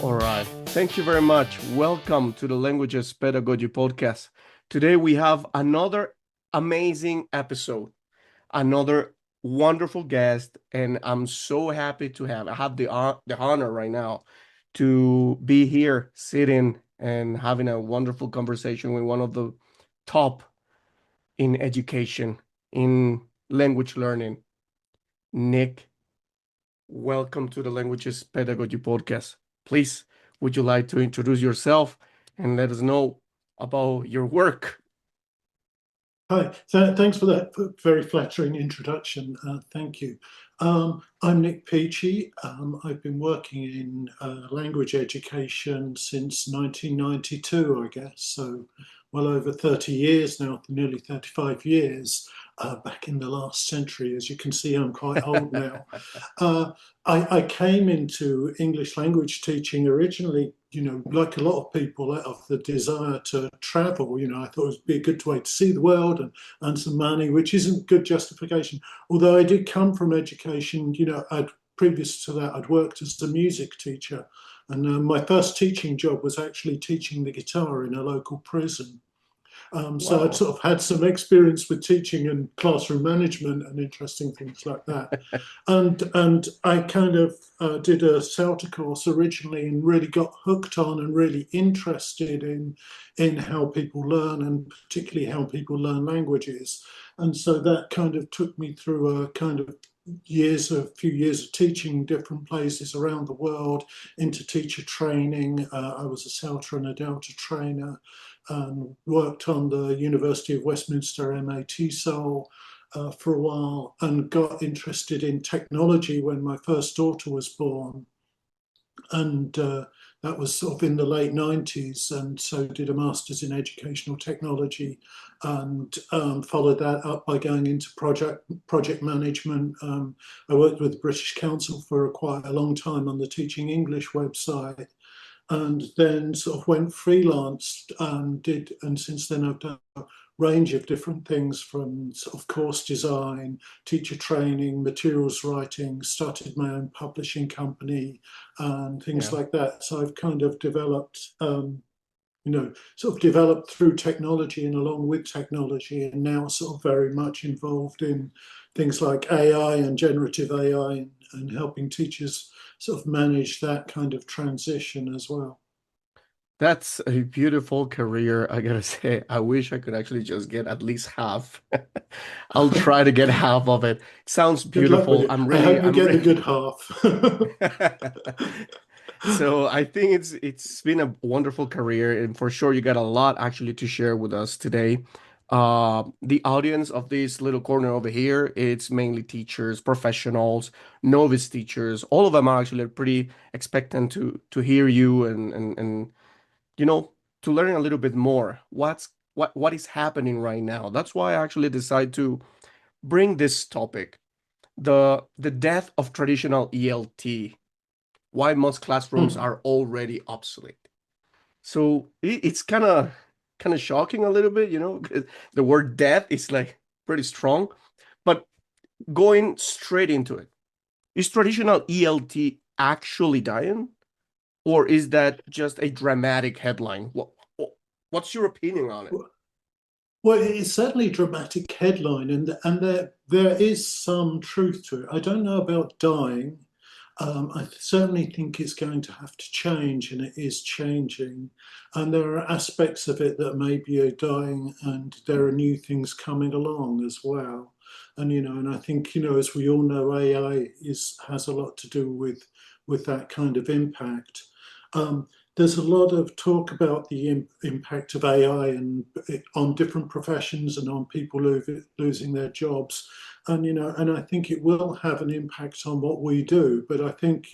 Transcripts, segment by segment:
All right. Thank you very much. Welcome to the Languages Pedagogy Podcast. Today we have another amazing episode, another wonderful guest, and I'm so happy to have. I have the honor right now to be here sitting and having a wonderful conversation with one of the top in education, in language learning. Nik, welcome to the Languages Pedagogy Podcast. Please, would you like to introduce yourself and let us know about your work? Hi, thanks for that very flattering introduction. Thank you. I'm Nik Peachey. I've been working in language education since 1992, I guess, so well over 30 years now, nearly 35 years back in the last century. As you can see, I'm quite old now. I came into English language teaching originally, like a lot of people, out of the desire to travel. I thought it would be a good way to see the world and earn some money, which isn't good justification. Although I did come from education, previous to that, I'd worked as a music teacher. And my first teaching job was actually teaching the guitar in a local prison. So I'd Wow. sort of had some experience with teaching and classroom management and interesting things like that. And I kind of did a CELTA course originally and really got hooked on and really interested in how people learn, and particularly how people learn languages. And so that kind of took me through a few years of teaching different places around the world, into teacher training. I was a CELTA and a Delta trainer, and worked on the University of Westminster MA TESOL for a while, and got interested in technology when my first daughter was born. And that was sort of in the late 90s. And so did a master's in educational technology, and followed that up by going into project management. I worked with the British Council for quite a long time on the Teaching English website, and then sort of went freelance and since then I've done a range of different things, from sort of course design, teacher training, materials writing, started my own publishing company and things Yeah. like that. So I've kind of developed, sort of developed through technology and along with technology, and now sort of very much involved in things like AI and generative AI, and helping teachers sort of manage that kind of transition as well. That's a beautiful career, I gotta say. I wish I could actually just get at least half. I'll try to get half of it. Sounds Good luck with beautiful. it. I hope you I'm get the really good half. So I think it's been a wonderful career, and for sure you got a lot actually to share with us today. The audience of this little corner over here, it's mainly teachers, professionals, novice teachers. All of them are actually pretty expectant to hear you and you know to learn a little bit more. What is happening right now? That's why I actually decided to bring this topic, the death of traditional ELT, why most classrooms Hmm. are already obsolete. So it's kind of shocking a little bit, 'cause the word death is like pretty strong. But going straight into it, is traditional ELT actually dying, or is that just a dramatic headline? What's your opinion on it? Well, it's certainly a dramatic headline, and there is some truth to it. I don't know about dying. I certainly think it's going to have to change, and it is changing. And there are aspects of it that maybe are dying, and there are new things coming along as well. And I think, as we all know, AI has a lot to do with that kind of impact. Um, there's a lot of talk about the impact of AI and on different professions and on people losing their jobs, and I think it will have an impact on what we do. But I think,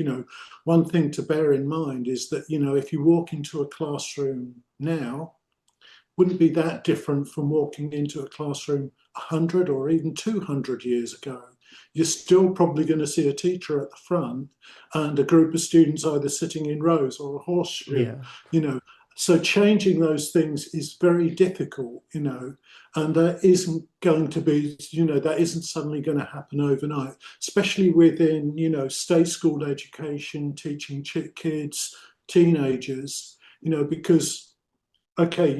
one thing to bear in mind is that, if you walk into a classroom now, wouldn't be that different from walking into a classroom 100 or even 200 years ago. You're still probably going to see a teacher at the front and a group of students either sitting in rows or a horseshoe, Yeah. you know. So changing those things is very difficult, and that isn't going to be, that isn't suddenly going to happen overnight, especially within, state school education, teaching kids, teenagers, because, okay,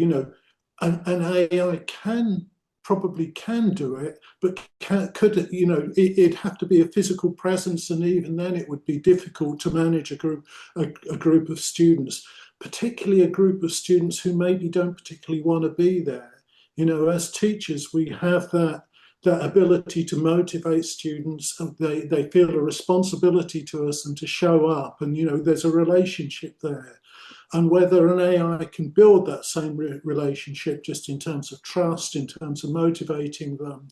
an AI probably can do it, but could it, it'd have to be a physical presence, and even then it would be difficult to manage a group of students, particularly a group of students who maybe don't particularly want to be there. As teachers, we have that ability to motivate students. They feel a responsibility to us and to show up, and there's a relationship there. And whether an AI can build that same relationship just in terms of trust, in terms of motivating them,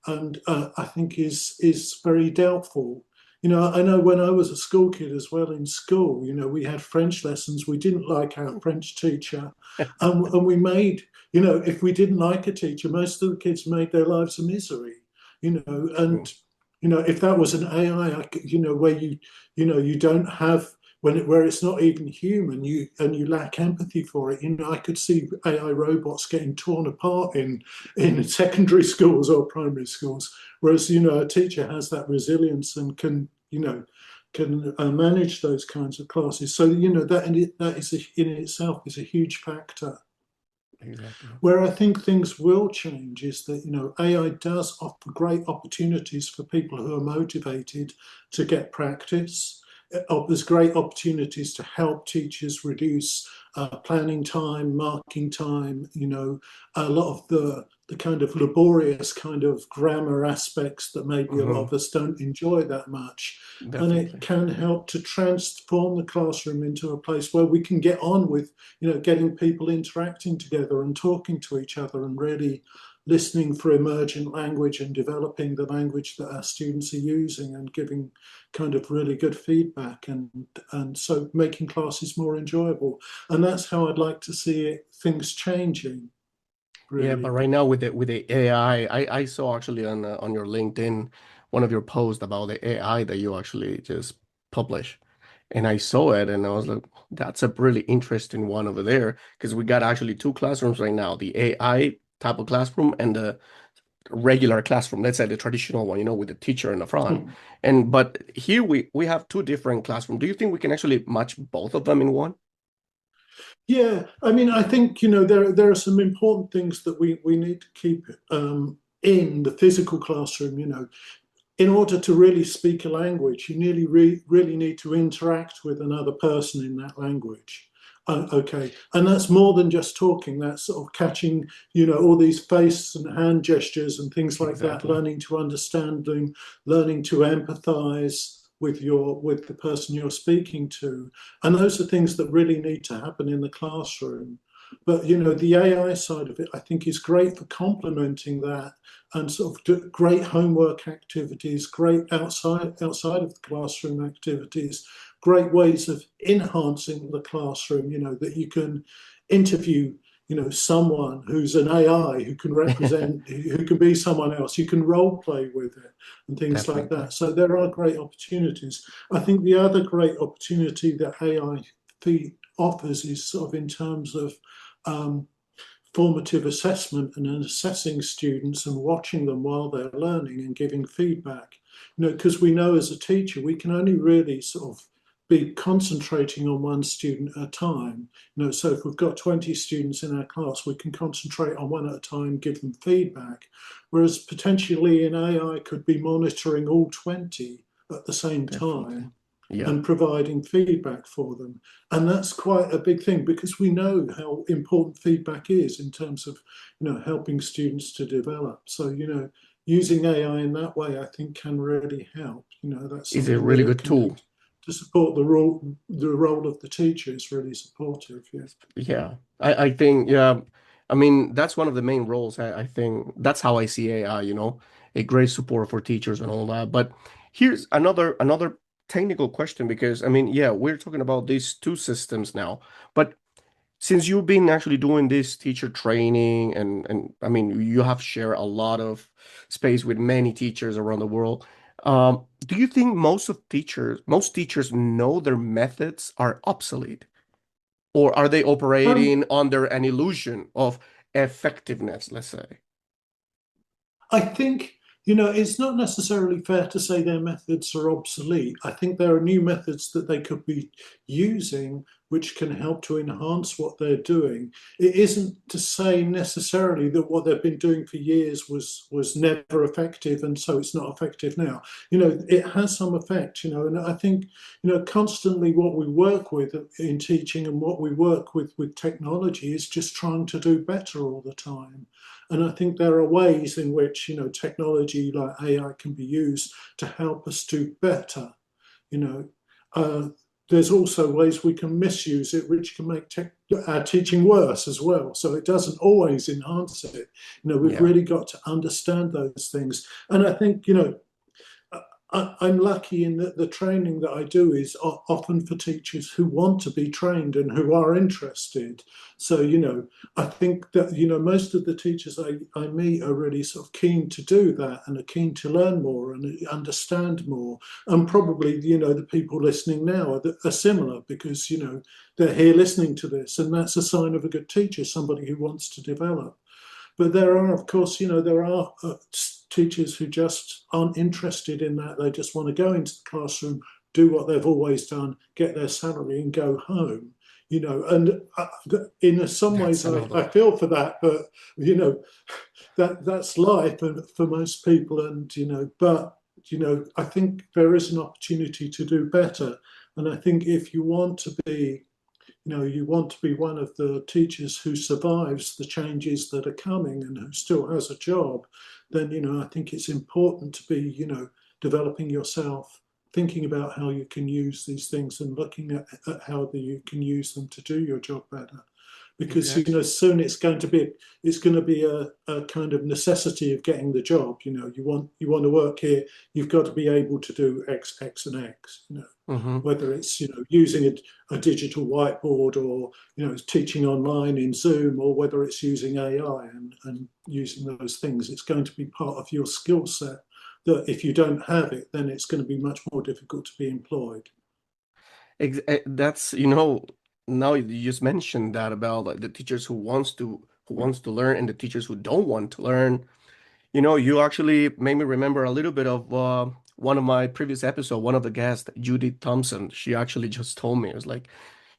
and I think is very doubtful. I know when I was a school kid as well in school, we had French lessons. We didn't like our French teacher, and we made, if we didn't like a teacher, most of the kids made their lives a misery. And if that was an AI, where you don't have where it's not even human, you lack empathy for it. I could see AI robots getting torn apart in secondary schools or primary schools, whereas a teacher has that resilience and can manage those kinds of classes. So that is in itself is a huge factor. Exactly. Where I think things will change is that AI does offer great opportunities for people who are motivated to get practice. There's great opportunities to help teachers reduce planning time, marking time. A lot of the kind of laborious kind of grammar aspects that maybe a lot Hmm. of us don't enjoy that much. And it Definitely. can help to transform the classroom into a place where we can get on with getting people interacting together and talking to each other and really listening for emergent language and developing the language that our students are using and giving kind of really good feedback and so making classes more enjoyable. And that's how I'd like to see things changing, Yeah, but really. right now with the AI, I saw actually on your LinkedIn one of your posts about the AI that you actually just publish, and I saw it and I was like, that's a really interesting one over there because we got actually two classrooms right now, the AI type of classroom and the regular classroom. Let's say the traditional one, with the teacher in the front. And but here we have two different classrooms. Do you think we can actually match both of them in one? Yeah, I mean, I think there are some important things that we need to keep in the physical classroom. In order to really speak a language, you really need to interact with another person in that language. Okay, and that's more than just talking. That's sort of catching, all these face and hand gestures and things like that. Exactly. Learning to understand them, learning to empathize with the person you're speaking to, and those are things that really need to happen in the classroom. But the AI side of it, I think, is great for complementing that and sort of do great homework activities, great outside of the classroom activities, great ways of enhancing the classroom. That you can interview, someone who's an AI who can represent, who can be someone else. You can role play with it and things like Definitely. that. So there are great opportunities. I think the other great opportunity that AI offers is sort of in terms of um, formative assessment and assessing students and watching them while they're learning and giving feedback. Because we know as a teacher, we can only really sort of be concentrating on one student at a time. So if we've got 20 students in our class, we can concentrate on one at a time, give them feedback. Whereas potentially in AI could be monitoring all 20 at the same Definitely. time Yeah. and providing feedback for them. And that's quite a big thing because we know how important feedback is in terms of, helping students to develop. So, using AI in that way, I think can really help. That's It's a something really that it good can do tool. to support the role of the teacher is really supportive. Yeah. Yeah, I think, yeah, I mean, that's one of the main roles. I think that's how I see AI, a great support for teachers and all that. But here's another technical question because I mean, yeah, we're talking about these two systems now, but since you've been actually doing this teacher training and I mean, you have shared a lot of space with many teachers around the world. Do you think most teachers know their methods are obsolete? Or are they Um, operating under an illusion of effectiveness, let's say? I think It's not necessarily fair to say their methods are obsolete. I think there are new methods that they could be using which can help to enhance what they're doing. It isn't to say necessarily that what they've been doing for years was never effective and so it's not effective now. It has some effect, and I think, constantly what we work with in teaching and what we work with technology is just trying to do better all the time. And I think there are ways in which, technology like AI can be used to help us do better. You know, uh, there's also ways we can misuse it, which can make our teaching worse as well. So it doesn't always enhance it. We've Yeah. really got to understand those things. And I think, I'm lucky in that the training that I do is often for teachers who want to be trained and who are interested. So, I think that, most of the teachers I meet are really sort of keen to do that and are keen to learn more and understand more. And probably, the people listening now are similar because, they're here listening to this. And that's a sign of a good teacher, somebody who wants to develop. But there are, of course, there are teachers who just aren't interested in that. They just want to go into the classroom, do what they've always done, get their salary, and go home. And in some That's ways, another I one. feel for that, but that's life for most people. And but I think there is an opportunity to do better. And I think if you want to be you want to be one of the teachers who survives the changes that are coming and who still has a job, then, I think it's important to be, developing yourself, thinking about how you can use these things and looking at how you can use them to do your job better. Because, Exactly. soon it's going to be a kind of necessity of getting the job. You want to work here, you've got to be able to do X, X, and X. Hmm. Whether it's using a digital whiteboard or teaching online in Zoom or whether it's using AI and using those things, it's going to be part of your skill set that if you don't have it, then it's going to be much more difficult to be employed. That's, now you just mentioned that about like the teachers who wants to learn and the teachers who don't want to learn. You actually made me remember a little bit of one of my previous episode, one of the guests, Judith Thompson. She actually just told me, it was like,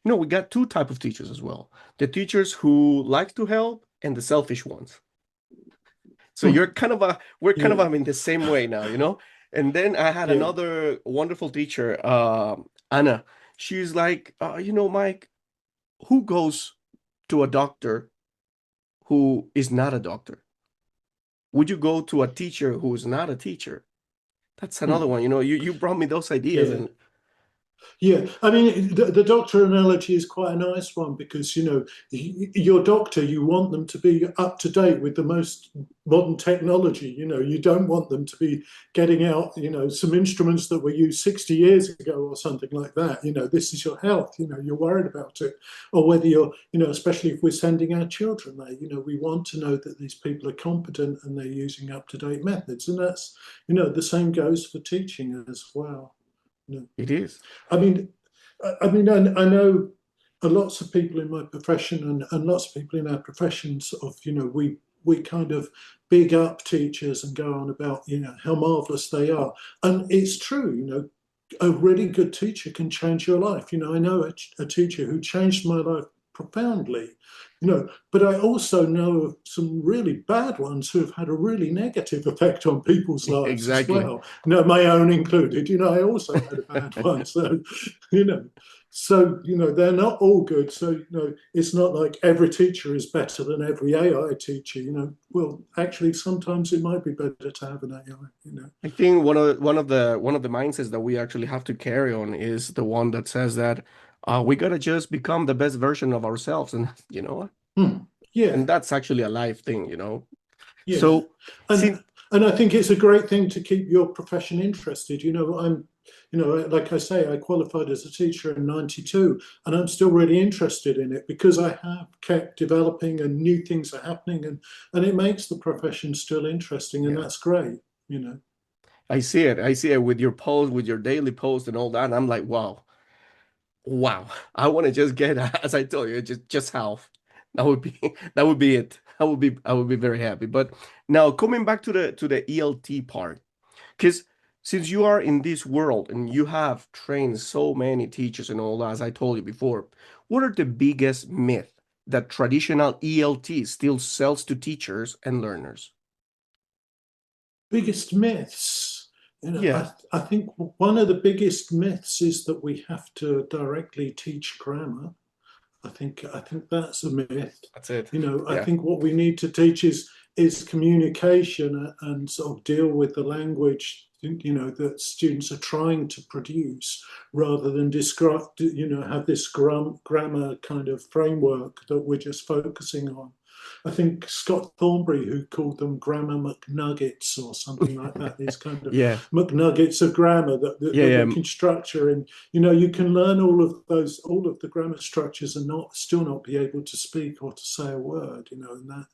we got two type of teachers as well. The teachers who like to help and the selfish ones. So Hmm. we're kind of Yeah, in the same way now. And then I had yeah. another wonderful teacher, Anna. She's like, Mike, who goes to a doctor who is not a doctor? Would you go to a teacher who is not a teacher? That's another Hmm. one. You brought me those ideas, Yeah. and Yeah, I mean, the doctor analogy is quite a nice one because, your doctor, you want them to be up to date with the most modern technology. You don't want them to be getting out, some instruments that were used 60 years ago or something like that. This is your health, you're worried about it. Or whether you're, especially if we're sending our children there, we want to know that these people are competent and they're using up to date methods. And that's, the same goes for teaching as well. You know, it is. I mean, I know lots of people in my profession and lots of people in our profession sort of, we kind of big up teachers and go on about, how marvelous they are. And it's true, a really good teacher can change your life. I know a teacher who changed my life profoundly, but I also know of some really bad ones who have had a really negative effect on people's lives as Exactly. well. My own included. I also had a bad one. So, you know, they're not all good. So, it's not like every teacher is better than every AI teacher. Well, actually, sometimes it might be better to have an AI. I think one of the mindsets that we actually have to carry on is the one that says that we gotta just become the best version of ourselves, and Hmm. Yeah. and that's actually a life thing. Yeah, So, and see, and I think it's a great thing to keep your profession interested. Like I say, I qualified as a teacher in '92, and I'm still really interested in it because I have kept developing and new things are happening, and it makes the profession still interesting, and yeah, that's great. You know. I see it. I see it with your post, with your daily post, and all that. And I'm like, wow, wow. I want to just get, as I told you, just half. That would be that would be it. I would be very happy. But now coming back to the ELT part, because since you are in this world and you have trained so many teachers and all that, as I told you before, what are the biggest myth that traditional ELT still sells to teachers and learners? Biggest myths. Yeah, I think one of the biggest myths is that we have to directly teach grammar. I think that's a myth. that's it. I Yeah. think what we need to teach is communication and sort of deal with the language that students are trying to produce, rather than describe have this grammar kind of framework that we're just focusing on. I think Scott Thornbury, who called them grammar McNuggets or something like that, these kind of Yeah. McNuggets of grammar Yeah, that yeah. we can structure. And you can learn all of the grammar structures and not still not be able to speak or to say a word. And that,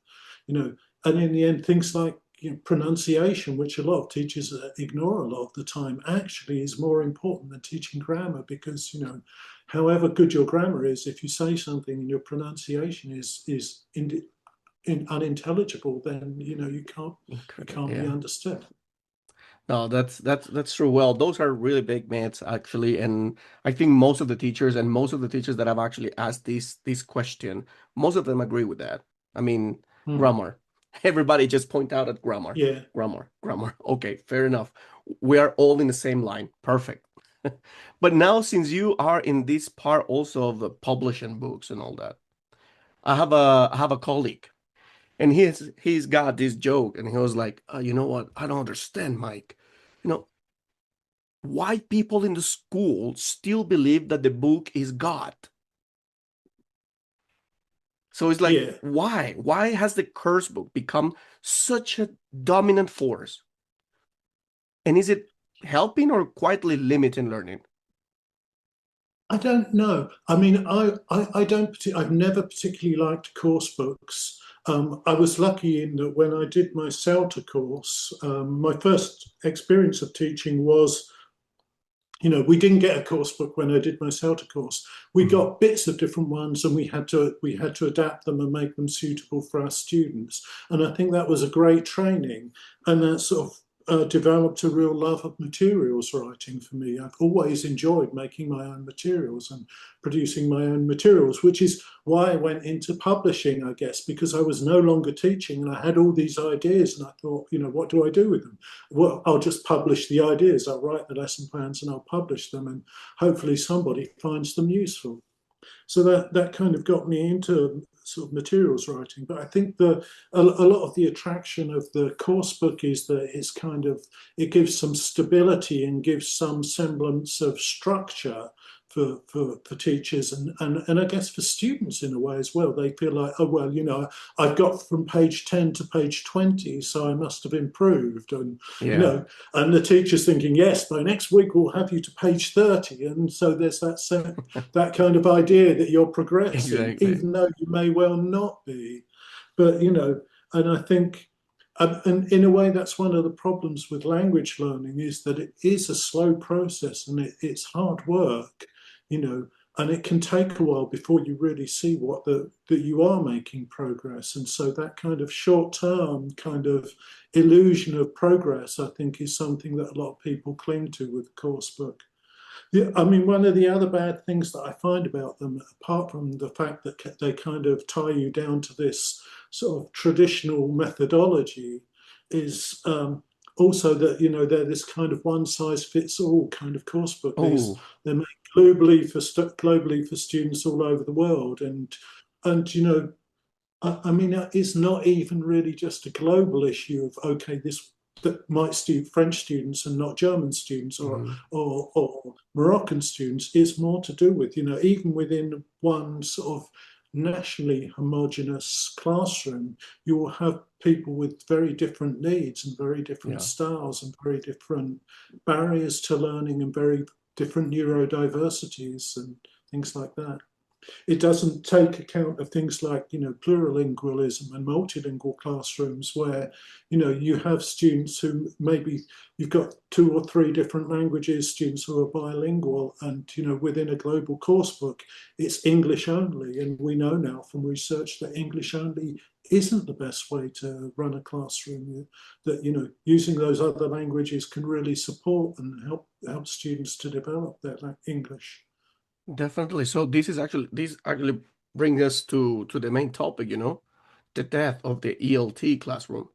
you know, and in the end, things like pronunciation, which a lot of teachers ignore a lot of the time, actually is more important than teaching grammar, because however good your grammar is, if you say something and your pronunciation is unintelligible, then you Incredible. can't be Yeah. understood. No, that's true. Well, those are really big myths actually, and I think most of the teachers that have actually asked this question, most of them agree with that. I mean, Hmm. grammar. Everybody just point out at grammar, Yeah. grammar, grammar. Okay, fair enough. We are all in the same line. Perfect. But now, since you are in this part also of the publishing books and all that, I have a colleague, and he's got this joke, and he was like, you know what? I don't understand, Mike. You know, why people in the school still believe that the book is God. So it's like, Yeah. why? Why has the curse book become such a dominant force? And is it helping or quietly limiting learning? I don't know. I mean, I don't. I've never particularly liked course books. I was lucky in that when I did my CELTA course, my first experience of teaching was, we didn't get a course book when I did my CELTA course. We Mhm. got bits of different ones, and we had to adapt them and make them suitable for our students. And I think that was a great training, and that sort of developed a real love of materials writing for me. I've always enjoyed making my own materials and producing my own materials, which is why I went into publishing, I guess, because I was no longer teaching and I had all these ideas, and I thought, what do I do with them? Well, I'll just publish the ideas. I'll write the lesson plans and I'll publish them, and hopefully somebody finds them useful. So that kind of got me into sort of materials writing. But I think a lot of the attraction of the course book is that it gives some stability and gives some semblance of structure for teachers, and I guess for students in a way as well. They feel like, oh well, I've got from page 10 to page 20, so I must have improved. And Yeah, and the teacher's thinking, yes, by next week we'll have you to page 30. And so there's that kind of idea that you're progressing, exactly. even though you may well not be. But, and I think, and in a way, that's one of the problems with language learning, is that it is a slow process, and it's hard work, you know, and it can take a while before you really see that you are making progress. And so that kind of short term kind of illusion of progress, I think, is something that a lot of people cling to with the course book. Yeah, I mean, one of the other bad things that I find about them, apart from the fact that they kind of tie you down to this sort of traditional methodology, is also that they're this kind of one size fits all kind of course book. Oh, They're made globally for students all over the world, and I mean, it's not even really just a global issue of, okay, this that might suit French students and not German students, or mhm. or Moroccan students. It's more to do with, even within one sort of nationally homogenous classroom, you will have people with very different needs and very different Yeah. styles and very different barriers to learning and very different neurodiversities and things like that. It doesn't take account of things like, plurilingualism and multilingual classrooms where, you have students who maybe you've got 2 or 3 different languages, students who are bilingual, and, within a global coursebook, it's English only. And we know now from research that English only isn't the best way to run a classroom, that, using those other languages can really support and help students to develop their English. Definitely. So this actually brings us to the main topic, the death of the ELT classroom.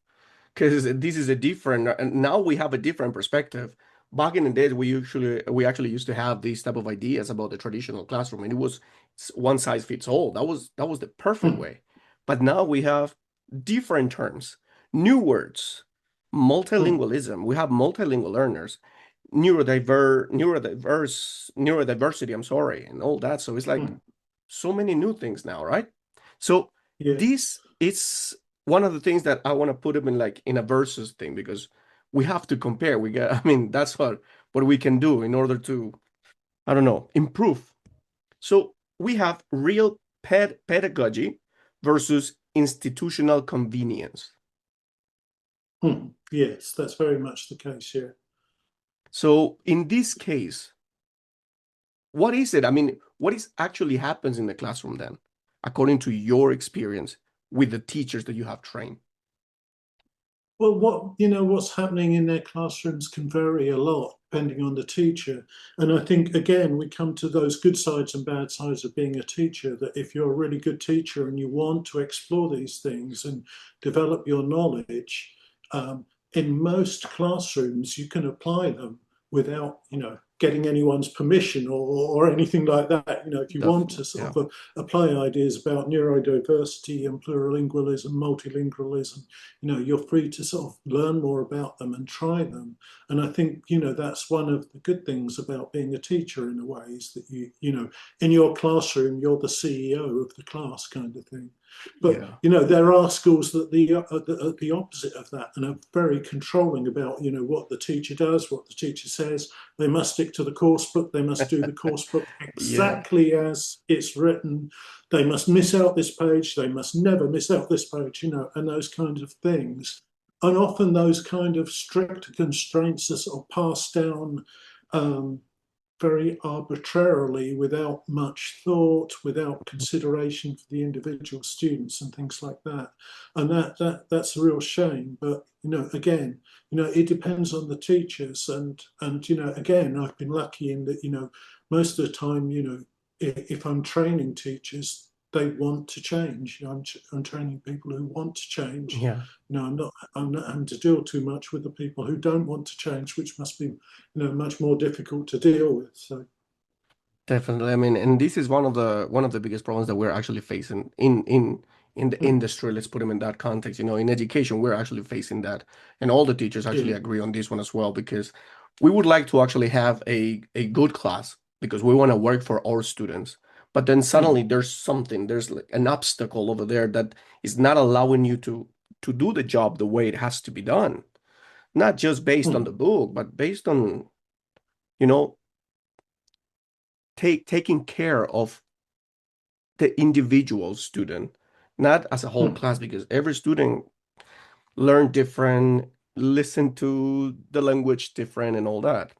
Because this is a different, and now we have a different perspective. Back in the days, we actually used to have these type of ideas about the traditional classroom, and it was one size fits all. That was the perfect Hmm. way. But now we have different terms, new words, Hmm. multilingualism. We have multilingual learners, neurodiversity, I'm sorry, and all that. So it's like Hmm. so many new things now, right? So Yeah. this is one of the things that I want to put them in, like in a versus thing, because we have to compare. I mean, that's what we can do in order to, I don't know, improve. So we have real pedagogy versus institutional convenience. Hmm. Yes, that's very much the case. Yeah. So in this case, what is it? I mean, what is actually happens in the classroom then, according to your experience with the teachers that you have trained? Well, what's happening in their classrooms can vary a lot depending on the teacher. And I think, again, we come to those good sides and bad sides of being a teacher, that if you're a really good teacher and you want to explore these things and develop your knowledge, in most classrooms, you can apply them without, getting anyone's permission or anything like that. If you want Definitely, to yeah. sort of apply ideas about neurodiversity and plurilingualism, multilingualism, you're free to sort of learn more about them and try them. And I think, that's one of the good things about being a teacher in a way, is that in your classroom, you're the CEO of the class kind of thing. But, Yeah. there are schools that are the opposite of that and are very controlling about, what the teacher does, what the teacher says. They must stick to the course book. They must do the course book Yeah, exactly as it's written. They must miss out this page. They must never miss out this page, and those kinds of things. And often those kind of strict constraints are sort of passed down um, very arbitrarily, without much thought, without consideration for the individual students and things like that. And that's a real shame. But again, it depends on the teachers. And again, I've been lucky in that most of the time, if I'm training teachers, they want to change. I'm training people who want to change. yeah. I'm not having to deal too much with the people who don't want to change, which must be much more difficult to deal with. So, Definitely. I mean, and this is one of the biggest problems that we're actually facing in the mm, industry. Let's put them in that context. In education, we're actually facing that, and all the teachers actually yeah, agree on this one as well, because we would like to actually have a good class because we want to work for our students. But then mm, suddenly there's like an obstacle over there that is not allowing you to do the job the way it has to be done. Not just based on mm, the book, but based on, you know, taking care of the individual student, not as a whole mm, class, because every student learn different, listen to the language different, and all that.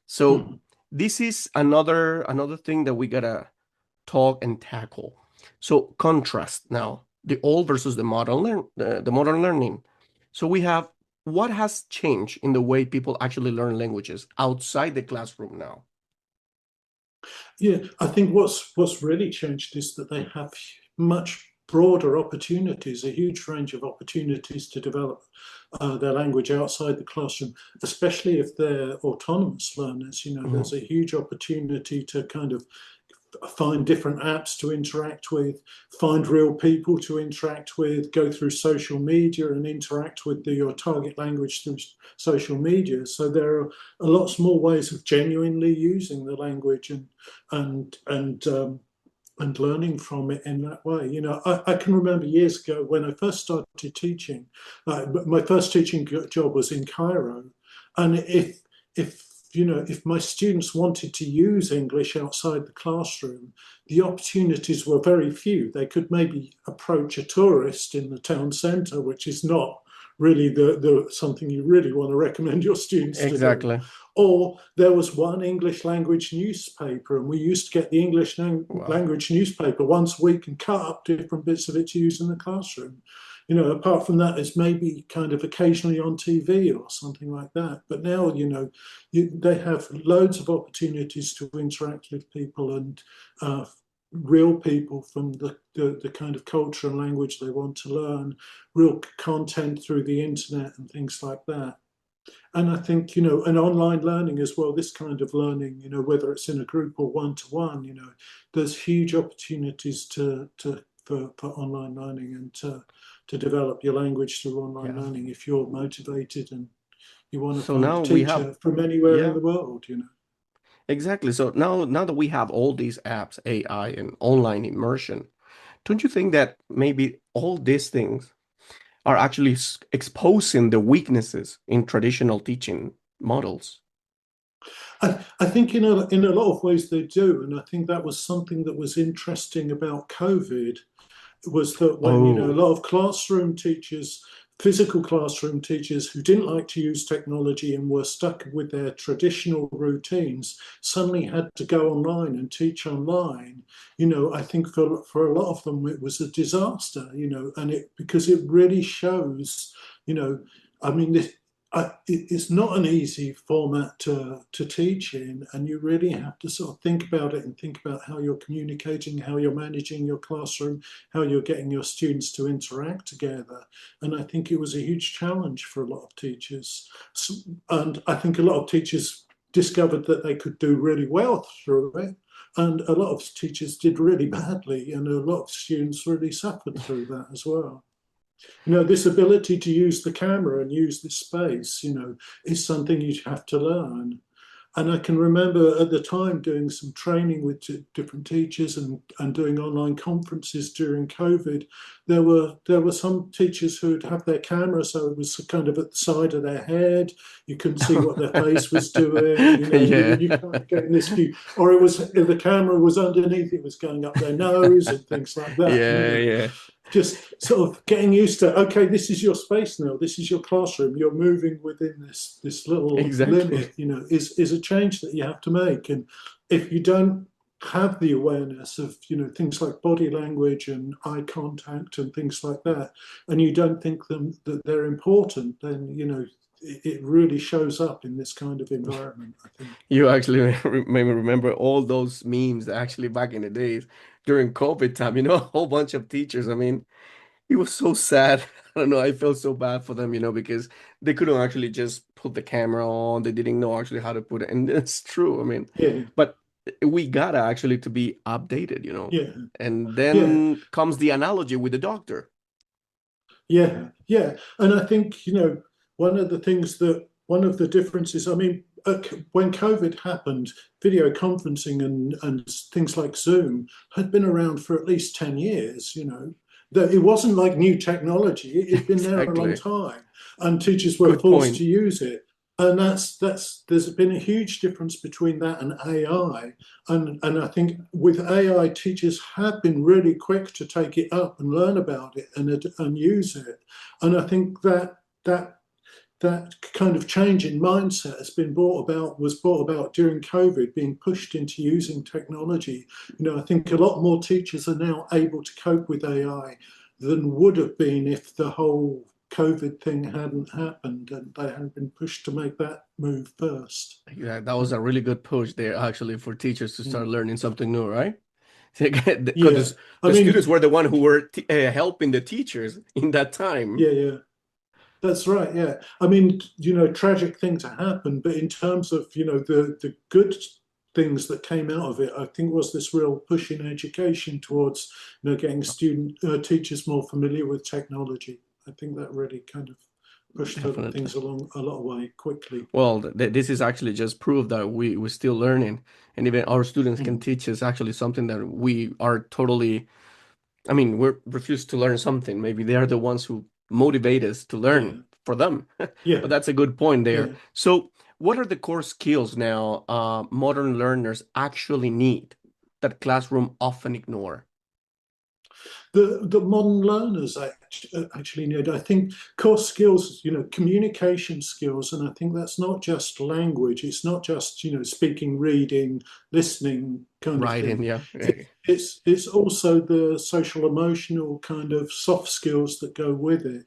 So mm. this is another thing that we gotta talk and tackle. So contrast now the old versus the modern learning. So we have what has changed in the way people actually learn languages outside the classroom now. Yeah, I think what's really changed is that they have much broader opportunities, a huge range of opportunities to develop their language outside the classroom, especially if they're autonomous learners. Mhm. There's a huge opportunity to kind of find different apps to interact with, find real people to interact with, go through social media and interact with your target language through social media. So there are a lot more ways of genuinely using the language and and um, and learning from it in that way. I can remember years ago when I first started teaching. My first teaching job was in Cairo, and if if my students wanted to use English outside the classroom, the opportunities were very few. They could maybe approach a tourist in the town centre, which is not really the something you really want to recommend your students to do. Exactly. Or there was one English language newspaper, and we used to get the English Wow. language newspaper once a week and cut up different bits of it to use in the classroom. Apart from that, it's maybe kind of occasionally on TV or something like that. But now, they have loads of opportunities to interact with people and real people from the kind of culture and language they want to learn, real content through the internet and things like that. And I think, and online learning as well, this kind of learning, whether it's in a group or one-to-one, there's huge opportunities for online learning and to develop your language through online Yeah. learning if you're motivated and you want to So find a now we have, teacher from anywhere in yeah, the world. exactly. So now that we have all these apps, AI and online immersion, don't you think that maybe all these things are actually exposing the weaknesses in traditional teaching models? I think in a lot of ways they do. And I think that was something that was interesting about COVID was that when a Oh, lot of classroom teachers, physical classroom teachers who didn't like to use technology and were stuck with their traditional routines suddenly had to go online and teach online. I think for a lot of them it was a disaster. And it because it really shows. you know I mean, it's not an easy format to teach in, and you really have to sort of think about it and think about how you're communicating, how you're managing your classroom, how you're getting your students to interact together. And I think it was a huge challenge for a lot of teachers. And I think a lot of teachers discovered that they could do really well through it. And a lot of teachers did really badly, and a lot of students really suffered through that as well. This ability to use the camera and use this space, is something you have to learn. And I can remember at the time doing some training with different teachers and doing online conferences during COVID. There were some teachers who'd have their camera, so it was kind of at the side of their head. You couldn't see what their face was doing. yeah. You kind of getting this view, or it was if the camera was underneath, it was going up their nose and things like that. Yeah, yeah, Just sort of getting used to, okay, this is your space now, this is your classroom, you're moving within this little exactly. limit, is a change that you have to make. And if you don't have the awareness of things like body language and eye contact and things like that, and you don't think them that they're important, then it really shows up in this kind of environment, I think. You actually made me remember all those memes actually back in the days during COVID time, a whole bunch of teachers. I mean, it was so sad. I don't know. I felt so bad for them, because they couldn't actually just put the camera on. They didn't know actually how to put it. And it's true. I mean, Yeah, but we gotta actually to be updated. yeah, And yeah. then comes the analogy with the doctor. Yeah, yeah. And I think, one of the differences, I mean, when COVID happened, video conferencing and things like Zoom had been around for at least 10 years, That it wasn't like new technology. It had been there a long Exactly. time, and teachers were Good forced point. to use it. And there's been a huge difference between that and AI. And I think with AI, teachers have been really quick to take it up and learn about it and use it. And I think that kind of change in mindset was brought about during COVID, being pushed into using technology. I think a lot more teachers are now able to cope with AI than would have been if the whole COVID thing hadn't happened and they hadn't been pushed to make that move first. Yeah, that was a really good push there actually for teachers to start Mm. learning something new, right? Because Yeah, I the students mean, were the one who were helping the teachers in that time. yeah, yeah. That's right. Yeah. I mean, tragic things happen, but in terms of, the good things that came out of it, I think was this real push in education towards, getting teachers more familiar with technology. I think that really kind of pushed Definitely. things along a lot of way quickly. Well, this is actually just proof that we're still learning, and even our students can Mm. teach us actually something that we are totally. I mean, we're refused to learn something. Maybe they are the ones who motivate us to learn Yeah. for them. But Yeah. that's a good point there. Yeah. So what are the core skills now modern learners actually need that classroom often ignore? The modern learners actually need, I think, core skills, communication skills. And I think that's not just language. It's not just, speaking, reading, listening kind of Right, and thing. yeah. It's also the social emotional kind of soft skills that go with it.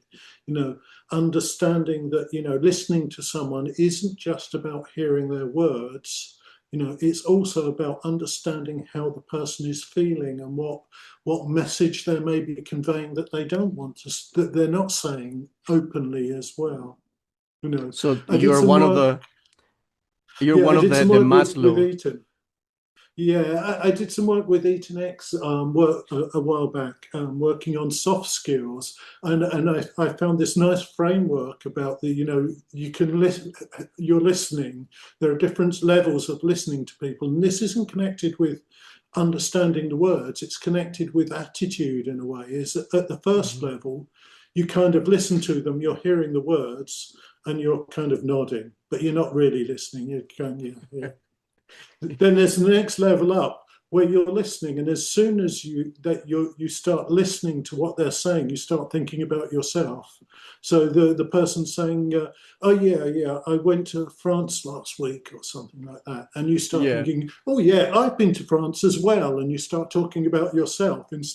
Understanding that, listening to someone isn't just about hearing their words. It's also about understanding how the person is feeling and what message they may be conveying that they don't want to, that they're not saying openly as well. So I did some work. you're Yeah, one I of did some the work with Maslow. Eton. Yeah, I did some work with Eton X work a while back, working on soft skills, and I found this nice framework about you can listen, you're listening. There are different levels of listening to people, and this isn't connected with understanding the words. It's connected with attitude in a way. Is that at the first Mhm. level, you kind of listen to them, you're hearing the words, and you're kind of nodding, but you're not really listening. You're going, yeah, yeah. Then there's the next level up where you're listening, and as soon as you start listening to what they're saying, you start thinking about yourself. So the person saying, "Oh yeah, yeah, I went to France last week" or something like that, and you start Yeah, thinking, "Oh yeah, I've been to France as well," and you start talking about yourself, and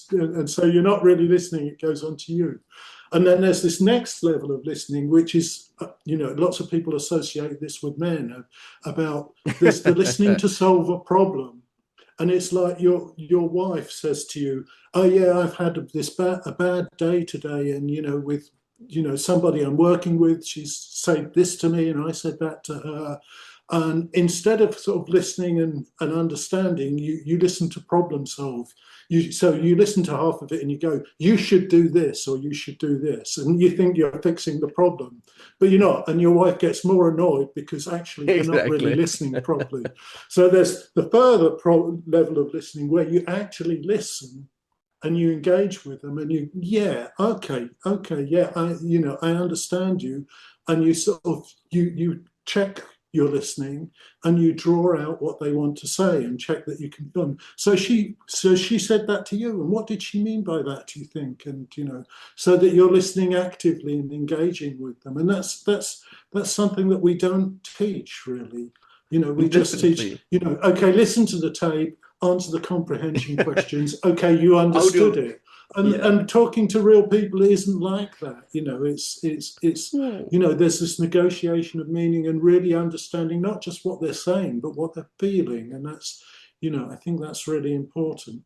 so you're not really listening; it goes on to you. And then there's this next level of listening, which is, lots of people associate this with men, about there's the listening to solve a problem. And it's like your wife says to you, "Oh yeah, I've had a bad day today, and with somebody I'm working with, she's said this to me, and I said that to her." And instead of sort of listening and understanding, you listen to problem solve. So you listen to half of it and you go, "You should do this," or "You should do this," and you think you're fixing the problem, but you're not. And your wife gets more annoyed because actually you're not really exactly. listening properly. So there's the further level of listening where you actually listen and you engage with them, and yeah, okay, yeah, I understand you, and you sort of you check your listening, and you draw out what they want to say and check that you can done. So she said that to you, and what did she mean by that, do you think? And so that you're listening actively and engaging with them, and that's something that we don't teach really. We just teach, Definitely. okay, listen to the tape, answer the comprehension questions. Okay, you How understood do, it. And yeah. and talking to real people isn't like that. It's Hmm. there's this negotiation of meaning and really understanding not just what they're saying, but what they're feeling. And that's, I think that's really important.